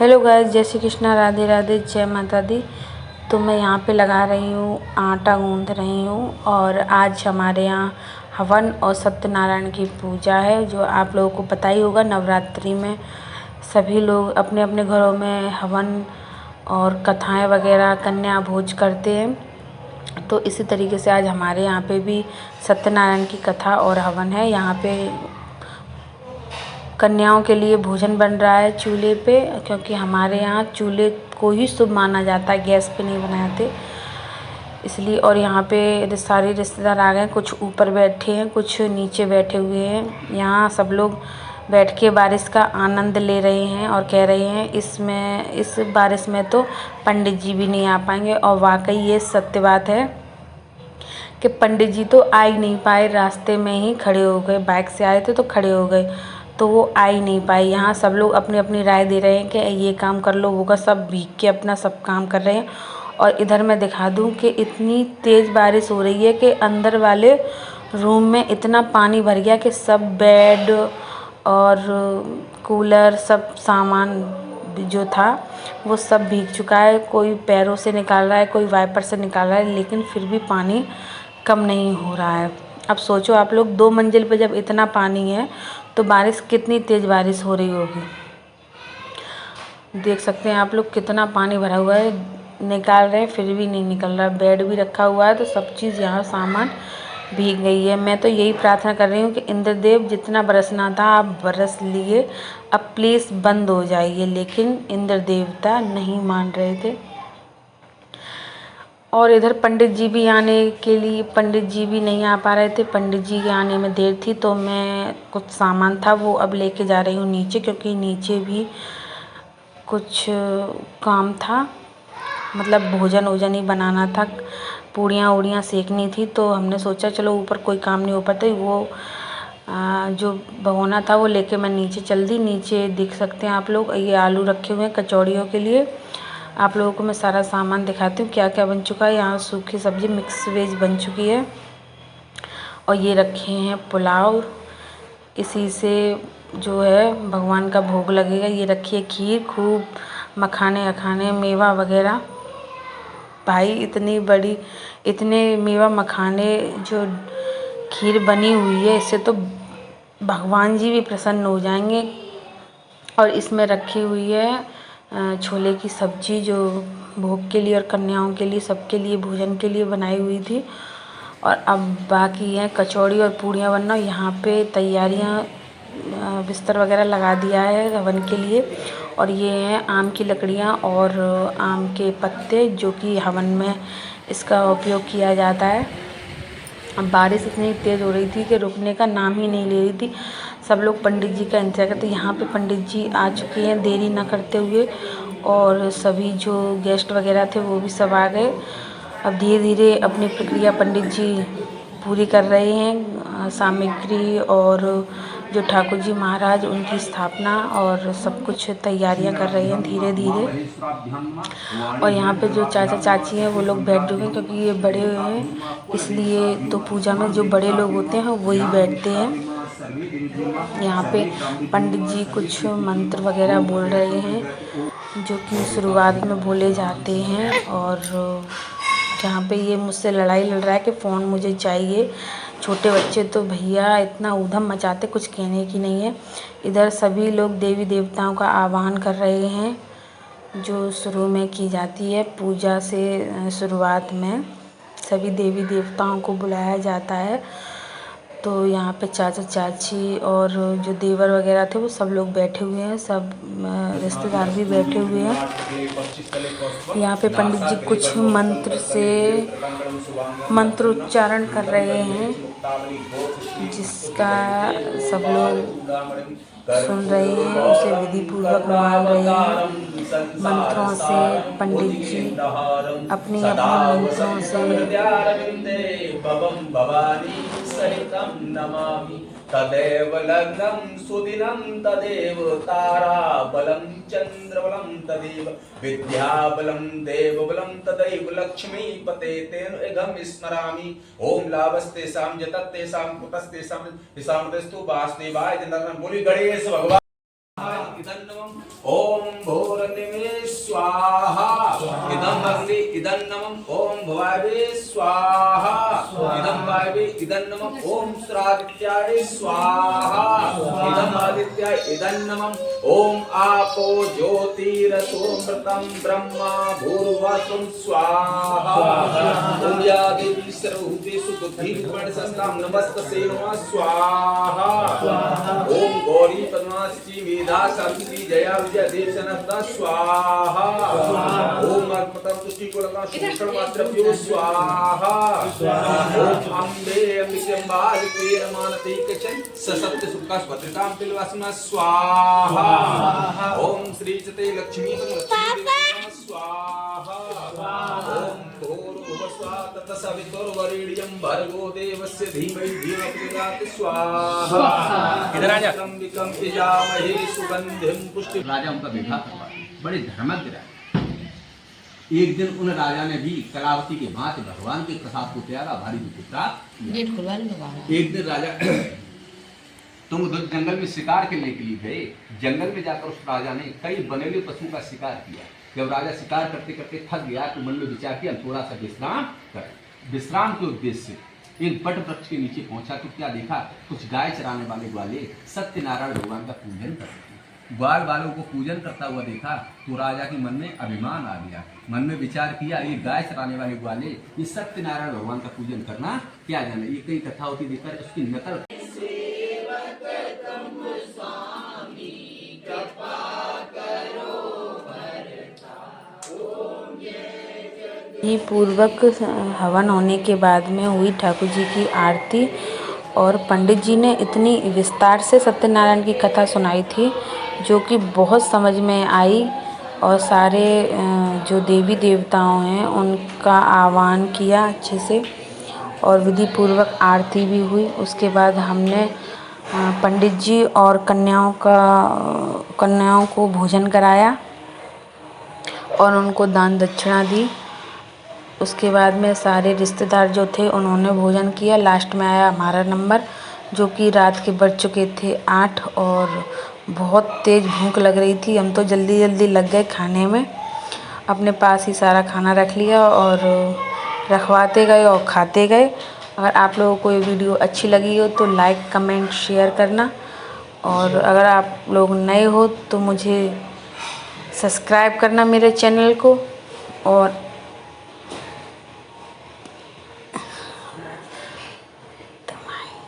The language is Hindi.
हेलो गाइस, जय श्री कृष्णा, राधे राधे, जय माता दी। तो मैं यहाँ पे लगा रही हूँ, आटा गूँथ रही हूँ। और आज हमारे यहाँ हवन और सत्यनारायण की पूजा है। जो आप लोगों को पता ही होगा, नवरात्रि में सभी लोग अपने अपने घरों में हवन और कथाएँ वगैरह कन्या भोज करते हैं। तो इसी तरीके से आज हमारे यहाँ पे भी सत्यनारायण की कथा और हवन है। यहाँ पे कन्याओं के लिए भोजन बन रहा है चूल्हे पे, क्योंकि हमारे यहाँ चूल्हे को ही शुभ माना जाता है, गैस पे नहीं बनाते इसलिए। और यहाँ पे सारे रिश्तेदार आ गए, कुछ ऊपर बैठे हैं, कुछ नीचे बैठे हुए हैं। यहाँ सब लोग बैठ के बारिश का आनंद ले रहे हैं और कह रहे हैं इस बारिश में तो पंडित जी भी नहीं आ पाएंगे। और वाकई ये सत्य बात है कि पंडित जी तो आ ही नहीं पाए, रास्ते में ही खड़े हो गए। बाइक से आए थे तो खड़े हो गए, तो वो आ ही नहीं पाए। यहाँ सब लोग अपनी अपनी राय दे रहे हैं कि ये काम कर लो, वो का सब भीग के अपना सब काम कर रहे हैं। और इधर मैं दिखा दूँ कि इतनी तेज़ बारिश हो रही है कि अंदर वाले रूम में इतना पानी भर गया कि सब बेड और कूलर, सब सामान जो था वो सब भीग चुका है। कोई पैरों से निकाल रहा है, कोई वाइपर से निकाल रहा है, लेकिन फिर भी पानी कम नहीं हो रहा है। अब सोचो आप लोग, 2 मंजिल पे जब इतना पानी है तो बारिश कितनी तेज़ बारिश हो रही होगी। देख सकते हैं आप लोग कितना पानी भरा हुआ है, निकाल रहे हैं फिर भी नहीं निकल रहा। बेड भी रखा हुआ है तो सब चीज़ यहाँ सामान भीग गई है। मैं तो यही प्रार्थना कर रही हूँ कि इंद्रदेव, जितना बरसना था आप बरस लिए, अब प्लीज़ बंद हो जाइए। लेकिन इंद्र देवता नहीं मान रहे थे। और इधर पंडित जी भी नहीं आ पा रहे थे। पंडित जी के आने में देर थी, तो मैं कुछ सामान था वो अब लेके जा रही हूँ नीचे, क्योंकि नीचे भी कुछ काम था। मतलब भोजन वोजन ही बनाना था, पूड़ियाँ उड़ियाँ सेकनी थी। तो हमने सोचा चलो ऊपर कोई काम नहीं हो पाता, वो जो भगोना था वो लेके मैं नीचे चल दी। नीचे देख सकते हैं आप लोग, ये आलू रखे हुए हैं कचौड़ियों के लिए। आप लोगों को मैं सारा सामान दिखाती हूँ क्या क्या बन चुका है। यहाँ सूखी सब्ज़ी मिक्स वेज बन चुकी है। और ये रखे हैं पुलाव, इसी से जो है भगवान का भोग लगेगा। ये रखी है खीर, खूब मखाने अखाने मेवा वगैरह। भाई इतने मेवा मखाने जो खीर बनी हुई है, इससे तो भगवान जी भी प्रसन्न हो जाएंगे। और इसमें रखी हुई है छोले की सब्ज़ी, जो भोग के लिए और कन्याओं के लिए, सबके लिए भोजन के लिए बनाई हुई थी। और अब बाकी है कचौड़ी और पूड़ियाँ बनना। यहाँ पे तैयारियाँ, बिस्तर वगैरह लगा दिया है हवन के लिए। और ये हैं आम की लकड़ियाँ और आम के पत्ते, जो कि हवन में इसका उपयोग किया जाता है। अब बारिश इतनी तेज़ हो रही थी कि रुकने का नाम ही नहीं ले रही थी। सब लोग पंडित जी का इंतज़ार करते। यहाँ पे पंडित जी आ चुके हैं देरी ना करते हुए, और सभी जो गेस्ट वगैरह थे वो भी सब आ गए। अब धीरे धीरे अपनी प्रक्रिया पंडित जी पूरी कर रहे हैं। सामग्री और जो ठाकुर जी महाराज, उनकी स्थापना और सब कुछ तैयारियां कर रहे हैं धीरे धीरे। और यहाँ पे जो चाचा चाची हैं वो लोग बैठ चुके हैं, क्योंकि ये बड़े हैं इसलिए। तो पूजा में जो बड़े लोग होते हैं वही बैठते हैं। यहाँ पे पंडित जी कुछ मंत्र वगैरह बोल रहे हैं, जो कि शुरुआत में बोले जाते हैं। और जहाँ पे ये मुझसे लड़ाई लड़ रहा है कि फ़ोन मुझे चाहिए। छोटे बच्चे तो भैया इतना ऊधम मचाते, कुछ कहने की नहीं है। इधर सभी लोग देवी देवताओं का आह्वान कर रहे हैं, जो शुरू में की जाती है पूजा से। शुरुआत में सभी देवी देवताओं को बुलाया जाता है। तो यहाँ पे चाचा चाची और जो देवर वगैरह थे वो सब लोग बैठे हुए हैं, सब रिश्तेदार भी बैठे हुए हैं। यहाँ पे पंडित जी कुछ मंत्र उच्चारण कर रहे हैं, जिसका सब लोग सुन रहे हैं, उसे विधि पूर्वक मान रहे हैं। मंत्रों से पंडित जी अपनी अपनी मंत्रों से तदेव लग्नं सुदिनं तदेव ताराबलं चंद्रबलं तदेव विद्याबलं देवबलं तदैव लक्ष्मीपते तेन एघं स्मरामि। ओम लाभस्तेषां जतत्तेषां कुतस्तेषां हिसामस्तु वासुदेवाय। बोली गणेश भगवान। ओम भोरते इदं नमः ओम भवाय स्वाहा इदं वायवे इदं नमः ओम श्रादित्याय स्वाहा इदं आदित्याय इदं नमः ओम आपो ज्योतिरसोमृतं ब्रह्मा भूर्भुवस्सुं स्वाहा ओम या देवी सर्वभूतेषु बुद्धिर्पणसस्तां नमस्तस्यै नमः स्वाहा ओम गौरी पद्मावती मेधा शांति जया विजय देवसनदा स्वाहा ओम अर्पतम तुष्टिकुलका शुक्लमात्रभ्यो स्वाहा ओम अम्बे अम्बिकेम्बालिके रमानते कचन ससप्त सुखा भद्रकां पिलवासना स्वाहा ओम श्री चते लक्ष्मी लक्ष्मी स्वाहा ओम भूर्भुवस्सुः तत्सवितुर्वरेण्यं भर्गो देवस्य धीमहि धियो यो न प्रचोदयात् स्वाहा इधर आ जा अंबिकं पिजामहे सुगंधिं पुष्टि। राजा उनका विवाह करवा बड़े धर्मज्ञ रहे। एक दिन उन राजा ने भी कलावती के भांति भगवान के प्रसाद को त्यागा, भारी दुखता। एक दिन राजा तुम जंगल में शिकार करने के लिए गए। जंगल में जाकर उस राजा ने कई बनेले पशु का शिकार किया। जब राजा शिकार करते करते थक गया तो मन में विचार किया थोड़ा सा विश्राम करें। विश्राम के उद्देश्य से एक बट वृक्ष के नीचे पहुंचा तो क्या देखा, कुछ गाय चराने वाले ग्वाले सत्यनारायण भगवान का पूजन करते थे। ग्वाल वालों को पूजन करता हुआ देखा तो राजा के मन में अभिमान आ गया। मन में विचार किया ये गाय चराने वाले ग्वाले ये सत्यनारायण भगवान का पूजन करना क्या जाने, ये कई कथा होती देखकर उसकी नकल। ही पूर्वक हवन होने के बाद में हुई ठाकुर जी की आरती और पंडित जी ने इतनी विस्तार से सत्यनारायण की कथा सुनाई थी जो कि बहुत समझ में आई और सारे जो देवी देवताओं हैं उनका आह्वान किया अच्छे से और विधि पूर्वक आरती भी हुई। उसके बाद हमने पंडित जी और कन्याओं को भोजन कराया और उनको दान दक्षिणा दी। उसके बाद में सारे रिश्तेदार जो थे उन्होंने भोजन किया। लास्ट में आया हमारा नंबर जो कि रात के बज चुके थे 8 और बहुत तेज़ भूख लग रही थी। हम तो जल्दी जल्दी लग गए खाने में, अपने पास ही सारा खाना रख लिया और रखवाते गए और खाते गए। अगर आप लोगों को ये वीडियो अच्छी लगी हो तो लाइक कमेंट शेयर करना और अगर आप लोग नए हो तो मुझे सब्सक्राइब करना मेरे चैनल को और